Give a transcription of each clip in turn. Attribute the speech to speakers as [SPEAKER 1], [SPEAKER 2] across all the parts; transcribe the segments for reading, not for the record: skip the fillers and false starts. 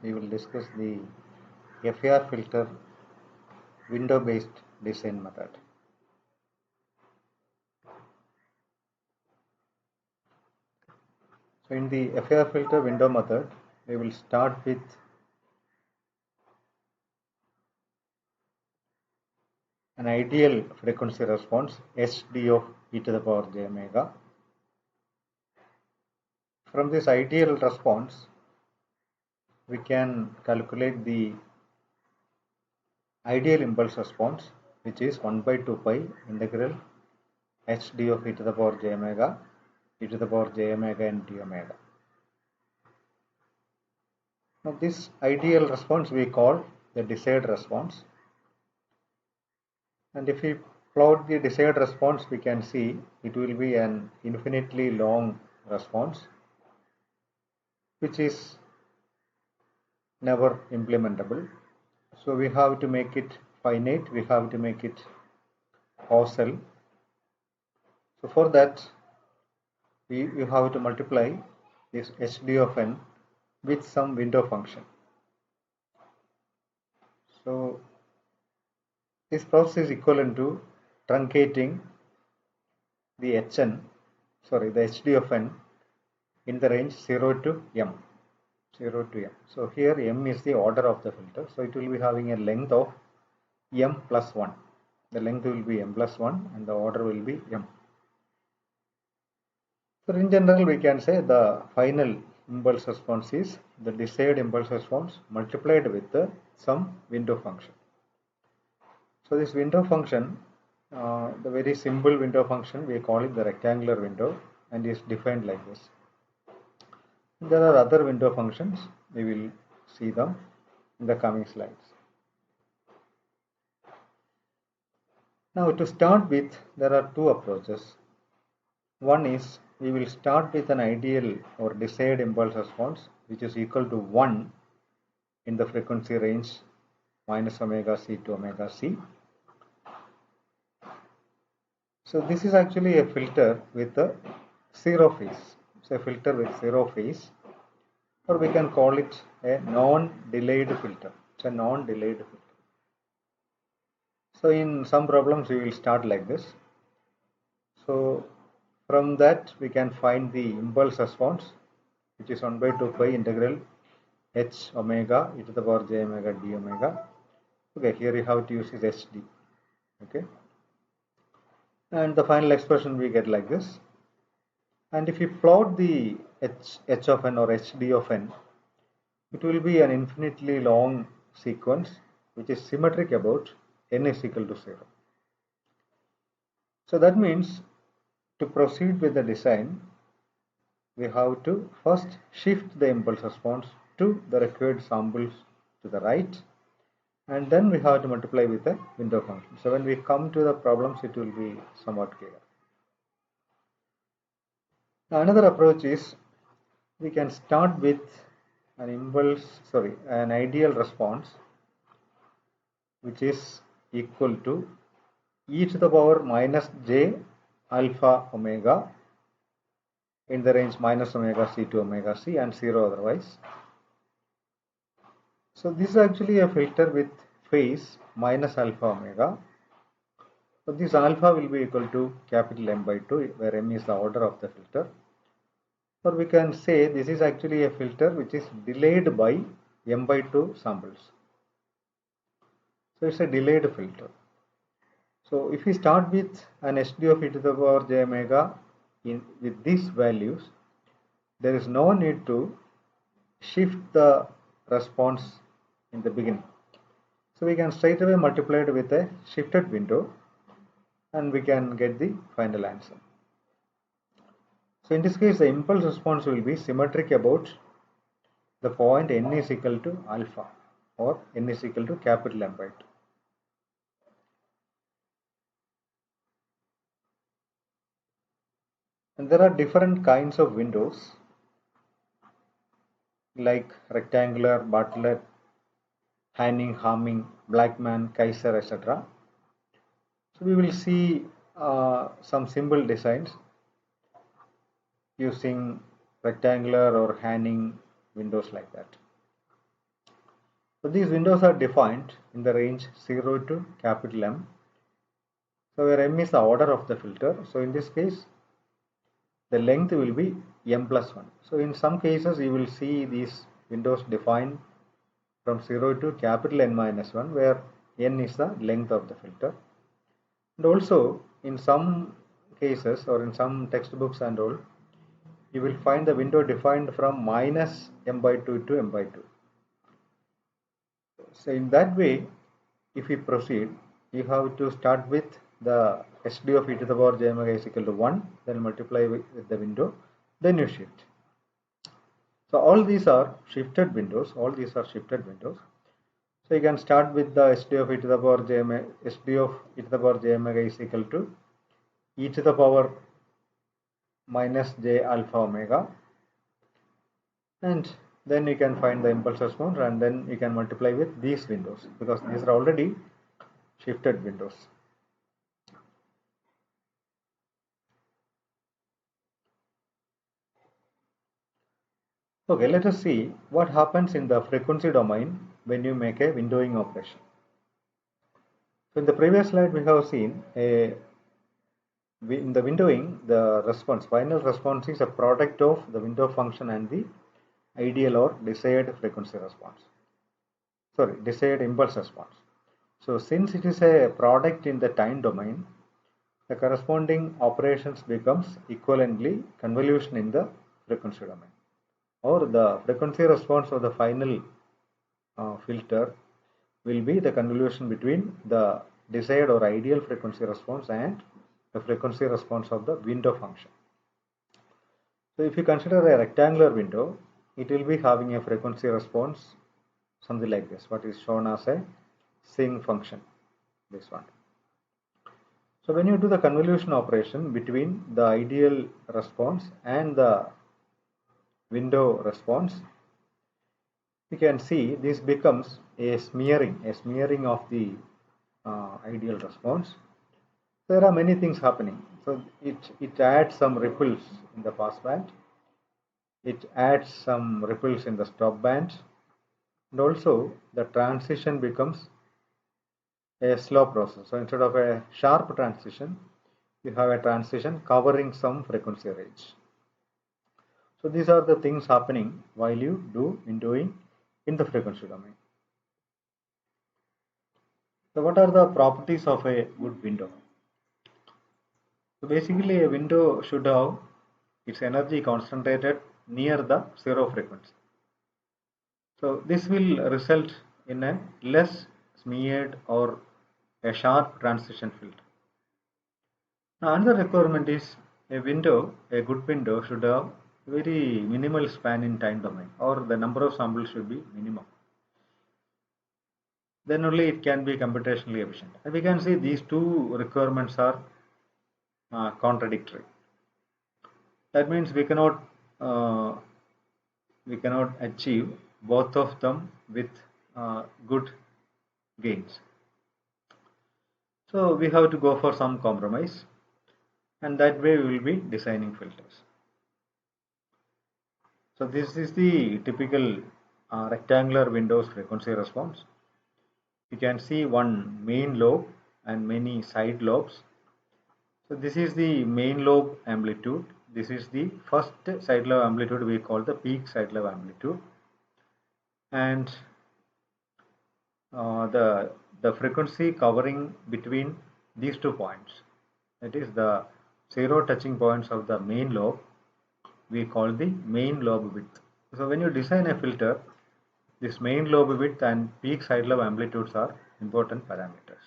[SPEAKER 1] we will discuss the FAR filter window based design method. So in the FAR filter window method, we will start with an ideal frequency response HD of e to the power j omega. From this ideal response, we can calculate the ideal impulse response, which is 1 by 2 pi integral HD of e to the power j omega, e to the power j omega and d omega. Now this ideal response we call the desired response, and if we plot the desired response, we can see it will be an infinitely long response which is never implementable. So we have to make it finite, we have to make it causal. So for that you have to multiply this HD of n with some window function. So this process is equivalent to truncating the the HD of n in the range 0 to m. 0 to m. So here m is the order of the filter. So it will be having a length of m plus 1. The length will be m plus 1 and the order will be m. So in general we can say the final impulse response is the desired impulse response multiplied with some window function. So this window function, the very simple window function, we call it the rectangular window and is defined like this. There are other window functions, we will see them in the coming slides. Now to start with, there are two approaches. One is we will start with an ideal or desired impulse response which is equal to 1 in the frequency range minus omega c to omega c. So this is actually a filter with a zero phase. It's a filter with zero phase, or we can call it a non-delayed filter. It's a non-delayed filter. So in some problems we will start like this. So from that we can find the impulse response, which is 1 by 2 pi integral h omega e to the power j omega d omega. Okay, here you have to use is hd. Okay, and the final expression we get like this. And if you plot the h of n or hd of n, it will be an infinitely long sequence which is symmetric about n is equal to 0. So that means to proceed with the design, we have to first shift the impulse response to the required samples to the right, and then we have to multiply with the window function. So when we come to the problems, it will be somewhat clear. Now another approach is we can start with an ideal response which is equal to e to the power minus j alpha omega in the range minus omega c to omega c and 0 otherwise. So this is actually a filter with phase minus alpha omega. So this alpha will be equal to capital M by 2, where M is the order of the filter. Or we can say this is actually a filter which is delayed by M by 2 samples. So it's a delayed filter. So if we start with an HD of e to the power j omega with these values, there is no need to shift the response in the beginning. So we can straight away multiply it with a shifted window and we can get the final answer. So in this case, the impulse response will be symmetric about the point n is equal to alpha or n is equal to capital M by 2. And there are different kinds of windows like rectangular, Bartlett, Hanning, Hamming, Blackman, Kaiser, etc. So we will see some simple designs using rectangular or Hanning windows like that. So these windows are defined in the range 0 to capital M. So where M is the order of the filter. So in this case, the length will be M plus 1. So in some cases, you will see these windows defined from 0 to capital N minus 1, where N is the length of the filter. And also in some cases or in some textbooks and all, you will find the window defined from minus M by 2 to M by 2. So in that way, if we proceed, you have to start with the SD of e to the power j omega is equal to 1, then multiply with the window, then you shift. So all these are shifted windows. So you can start with the SD of e to the power j omega, SD of e to the power j omega is equal to e to the power minus j alpha omega, and then you can find the impulse response, and then you can multiply with these windows because these are already shifted windows. Okay, let us see what happens in the frequency domain when you make a windowing operation. So in the previous slide we have seen in the windowing, the final response is a product of the window function and the ideal or desired frequency response. Sorry, desired impulse response. So since it is a product in the time domain, the corresponding operations becomes equivalently convolution in the frequency domain, or the frequency response of the final filter will be the convolution between the desired or ideal frequency response and the frequency response of the window function. So if you consider a rectangular window, it will be having a frequency response something like this, what is shown as a sinc function, this one. So when you do the convolution operation between the ideal response and the window response, you can see this becomes a smearing of the ideal response. There are many things happening. So it adds some ripples in the passband, it adds some ripples in the stop band, and also the transition becomes a slow process. So instead of a sharp transition, you have a transition covering some frequency range. So these are the things happening while you do windowing in the frequency domain. So what are the properties of a good window? So basically a window should have its energy concentrated near the zero frequency. So this will result in a less smeared or a sharp transition filter. Now another requirement is a good window should have very minimal span in time domain, or the number of samples should be minimum. Then only it can be computationally efficient. And we can see these two requirements are contradictory. That means we cannot achieve both of them with good gains. So we have to go for some compromise, and that way we will be designing filters. So this is the typical rectangular window's frequency response. You can see one main lobe and many side lobes. So this is the main lobe amplitude. This is the first side lobe amplitude we call the peak side lobe amplitude, and the frequency covering between these 2 points, that is the zero touching points of the main lobe, we call the main lobe width. So when you design a filter, this main lobe width and peak side lobe amplitudes are important parameters.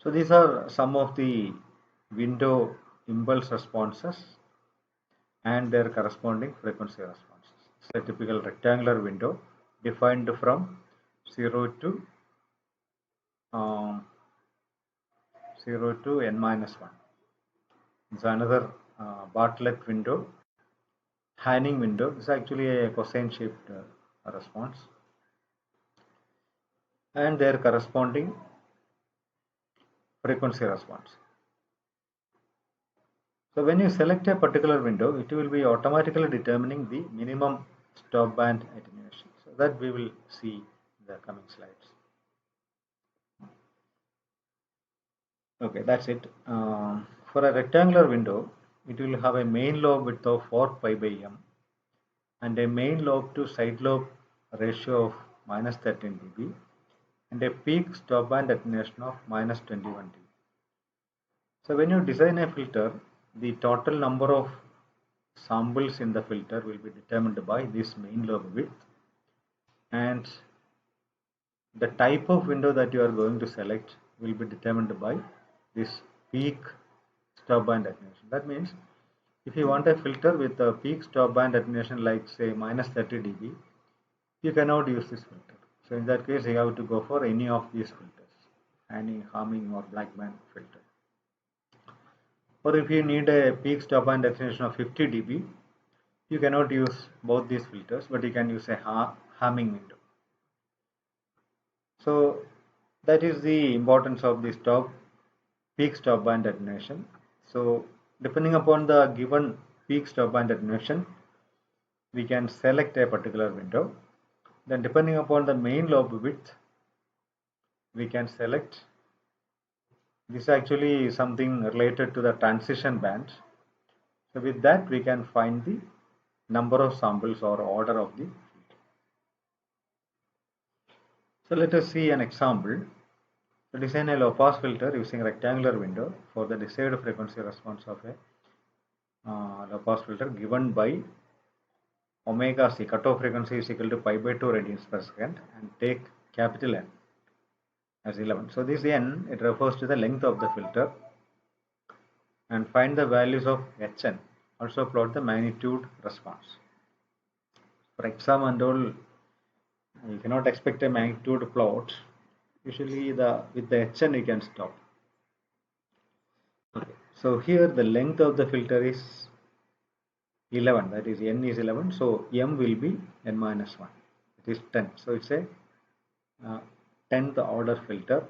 [SPEAKER 1] So these are some of the window impulse responses and their corresponding frequency responses. It's a typical rectangular window defined from 0 to n minus 1. It's another Bartlett window, Hanning window. It's actually a cosine shaped response, and their corresponding frequency response. So when you select a particular window, it will be automatically determining the minimum stop band attenuation. So That we will see in the coming slides. Okay, that's it. For a rectangular window, it will have a main lobe width of 4 pi by m and a main lobe to side lobe ratio of minus 13 dB and a peak stop band attenuation of minus 21 dB. So when you design a filter, the total number of samples in the filter will be determined by this main lobe width, and the type of window that you are going to select will be determined by this peak stop band attenuation. That means if you want a filter with a peak stop band attenuation like say minus 30 dB, you cannot use this filter. So in that case, you have to go for any of these filters, any Hamming or Blackman filter. Or if you need a peak stop band attenuation of 50 dB, you cannot use both these filters, but you can use a Hamming window. So that is the importance of this peak stop band attenuation. So depending upon the given peak stop band attenuation, we can select a particular window. Then depending upon the main lobe width, we can select. This is actually something related to the transition band. So with that, we can find the number of samples or order of the filter. So let us see an example. So design a low pass filter using a rectangular window for the desired frequency response of a low pass filter given by omega c, cutoff frequency is equal to pi by 2 radians per second, and take capital N as 11. So this N, it refers to the length of the filter, and find the values of Hn. Also plot the magnitude response. For exam and all, you cannot expect a magnitude plot. Usually with the Hn you can stop. Okay. So here the length of the filter is 11, that is N is 11, so M will be N minus 1, it is 10. So it's a 10th order filter,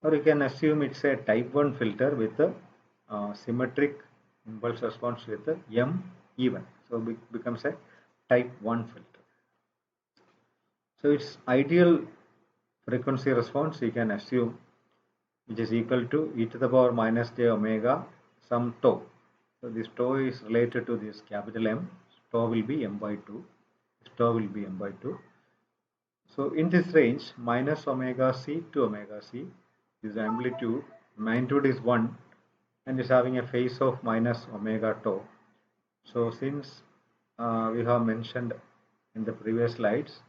[SPEAKER 1] or you can assume it's a type 1 filter with a symmetric impulse response with a M even, so it becomes a type 1 filter. So its ideal frequency response you can assume, which is equal to e to the power minus j omega some tau. So this tau is related to this capital M. Tau will be m by 2. Tau will be m by 2. So in this range, minus omega c to omega c, this amplitude, magnitude is 1 and is having a phase of minus omega tau. So since we have mentioned in the previous slides,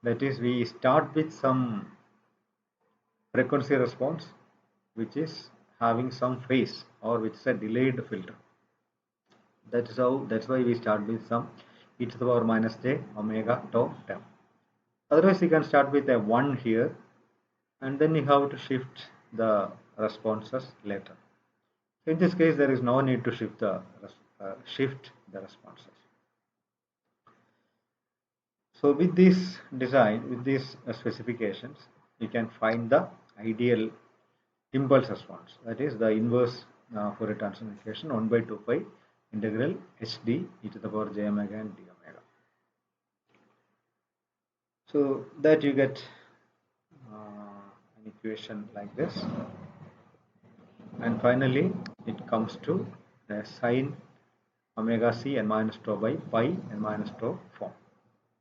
[SPEAKER 1] that is, we start with some frequency response which is having some phase or which is a delayed filter. That's why we start with some e to the power minus j omega tau term. Otherwise you can start with a 1 here, and then you have to shift the responses later. In this case, there is no need to shift the responses. So with this design, with these specifications, you can find the ideal impulse response. That is the inverse Fourier transform equation 1 by 2 pi integral hd e to the power j omega and d omega. So that you get an equation like this, and finally it comes to a sine omega c n minus tau by pi n minus tau form.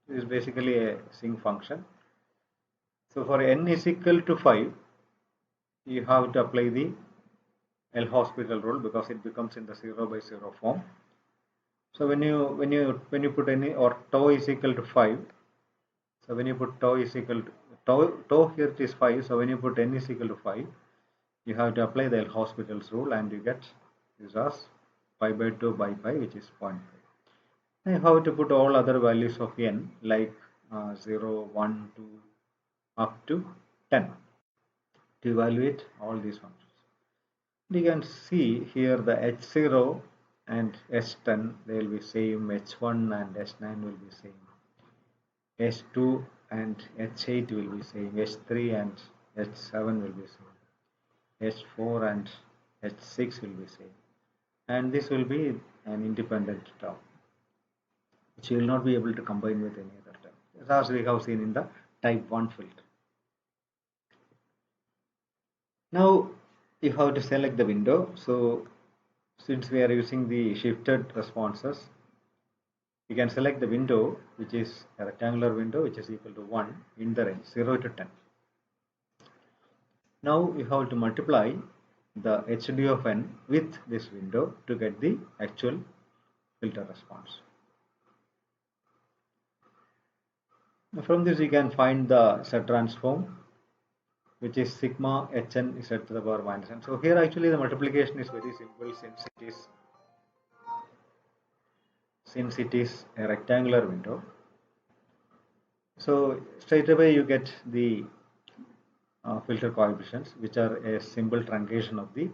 [SPEAKER 1] This is basically a sinc function. So for n is equal to 5, you have to apply the L'Hospital rule because it becomes in the 0 by 0 form. So when you put any, or tau is equal to 5, so when you put tau is equal to tau here it is 5, so when you put n is equal to 5, you have to apply the L'Hospital's rule and you get this as pi by 2 by pi, which is 0.5. And you have to put all other values of n like 0, 1, 2 up to 10 to evaluate all these functions. You can see here the H0 and H10, they will be same, H1 and H9 will be same, H2 and H8 will be same, H3 and H7 will be same, H4 and H6 will be same, and this will be an independent term. which you will not be able to combine with any other type, as we have seen in the type 1 filter. Now you have to select the window. So since we are using the shifted responses, you can select the window which is a rectangular window which is equal to 1 in the range 0 to 10. Now you have to multiply the HD of n with this window to get the actual filter response. From this you can find the Z transform, which is sigma hn z to the power minus n. So here actually the multiplication is very simple since it is a rectangular window. So straight away you get the filter coefficients, which are a simple truncation of the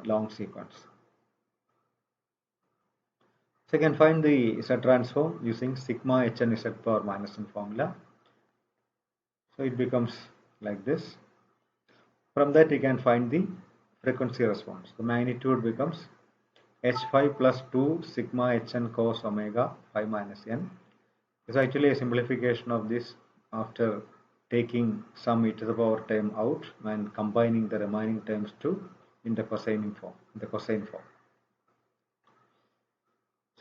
[SPEAKER 1] long sequence. So you can find the Z transform using sigma hn z power minus n formula. So it becomes like this. From that you can find the frequency response. The magnitude becomes h5 plus 2 sigma hn cos omega 5 minus n. It's actually a simplification of this after taking some e to the power term out and combining the remaining terms in the cosine form.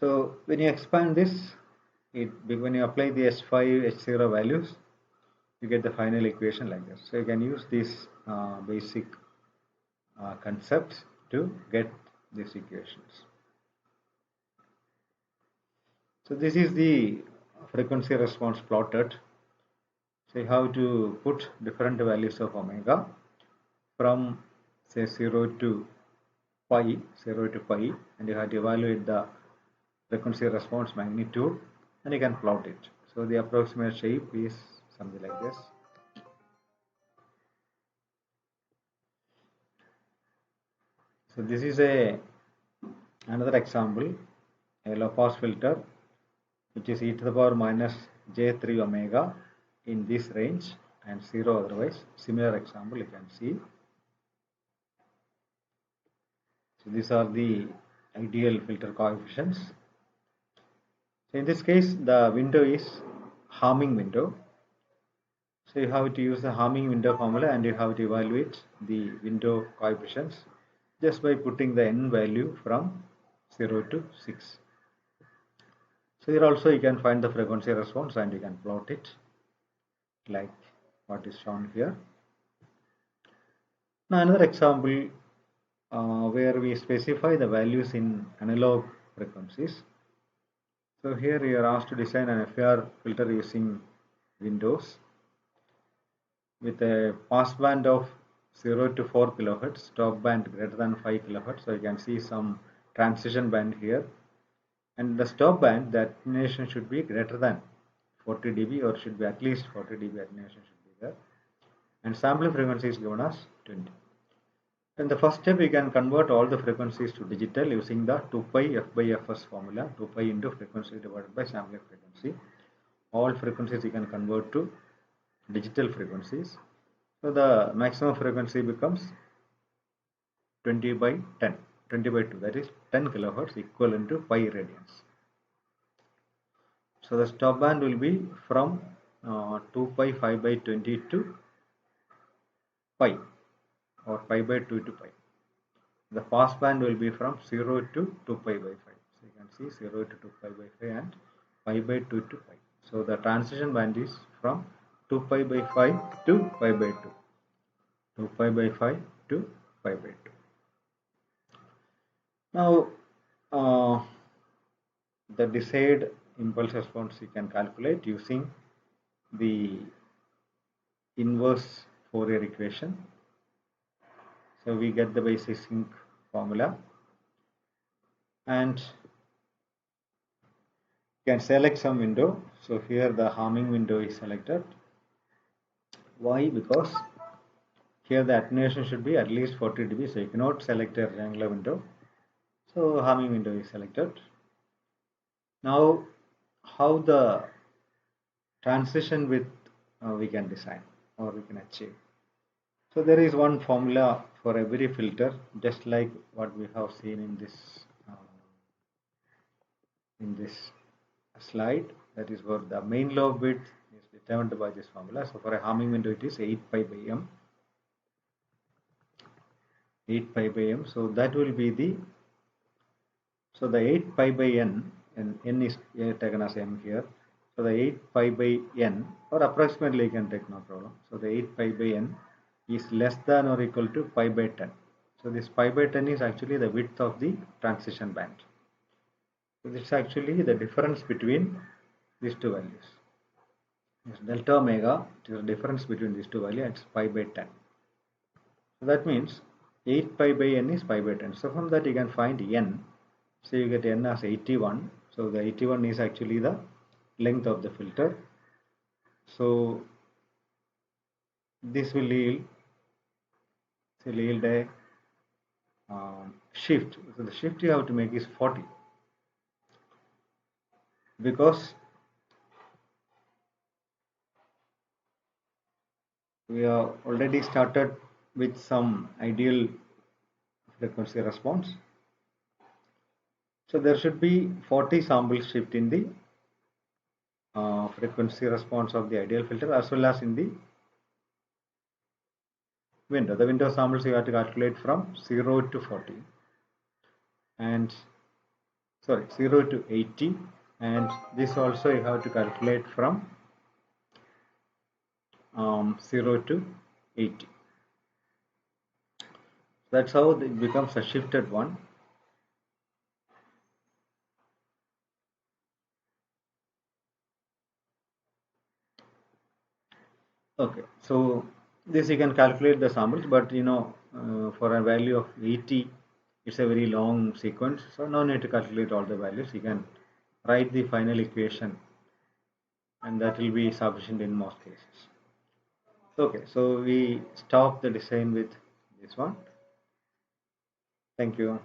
[SPEAKER 1] So when you expand this, when you apply the h5, h0 values, you get the final equation like this. So you can use these basic concepts to get these equations. So this is the frequency response plotted. So you have to put different values of omega from say 0 to pi, and you have to evaluate the frequency response magnitude, and you can plot it. So the approximate shape is something like this. So this is another example, a low pass filter which is e to the power minus j3 omega in this range and 0 otherwise. Similar example you can see. So these are the ideal filter coefficients. So in this case the window is Hamming window. So you have to use the Hamming window formula and you have to evaluate the window coefficients just by putting the n value from 0 to 6. So here also you can find the frequency response and you can plot it like what is shown here. Now another example where we specify the values in analog frequencies. So here you are asked to design an FER filter using windows with a passband of 0 to 4 kHz, stop band greater than 5 kHz. So you can see some transition band here, and the stop band, the attenuation should be greater than 40 dB or should be at least 40 dB attenuation should be there, and sampling frequency is given as 20. In the first step you can convert all the frequencies to digital using the 2 pi f by fs formula, 2 pi into frequency divided by sampling frequency. All frequencies you can convert to digital frequencies. So the maximum frequency becomes 20 by 10, 20 by 2, that is 10 kilohertz equivalent to pi radians. So the stop band will be from 2 pi 5 by 20 to pi, or pi by 2 to pi. The pass band will be from 0 to 2 pi by 5. So you can see 0 to 2 pi by 5 and pi by 2 to pi. So the transition band is from 2 pi by 5 to pi by 2. 2 pi by 5 to pi by 2. Now the desired impulse response you can calculate using the inverse Fourier equation. So we get the basic sinc formula and you can select some window. So here the Hamming window is selected. Why? Because here the attenuation should be at least 40 dB, so you cannot select a rectangular window. So Hamming window is selected. Now how the transition width we can design or we can achieve. So there is one formula for every filter, just like what we have seen in this slide, that is for the main lobe width is determined by this formula. So for a harming window it is 8 pi by m, 8 pi by m. So that will be the, so the 8 pi by n, and n is taken as m here. So the 8 pi by n, or approximately you can take, no problem. So the 8 pi by n is less than or equal to pi by 10. So this pi by 10 is actually the width of the transition band. So this is actually the difference between these two values. This delta omega, it is the difference between these two values, it's pi by 10. So that means 8 pi by n is pi by 10. So from that you can find n. So you get n as 81. So the 81 is actually the length of the filter. So this will yield a shift. So the shift you have to make is 40, because we have already started with some ideal frequency response. So there should be 40 sample shift in the frequency response of the ideal filter as well as in the window. The window samples you have to calculate from 0 to 40 and 0 to 80, and this also you have to calculate from 0 to 80. That's how it becomes a shifted one. Okay, so this you can calculate the samples, but for a value of 80 it's a very long sequence, so no need to calculate all the values. You can write the final equation and that will be sufficient in most cases. Okay, so we stop the design with this one. Thank you.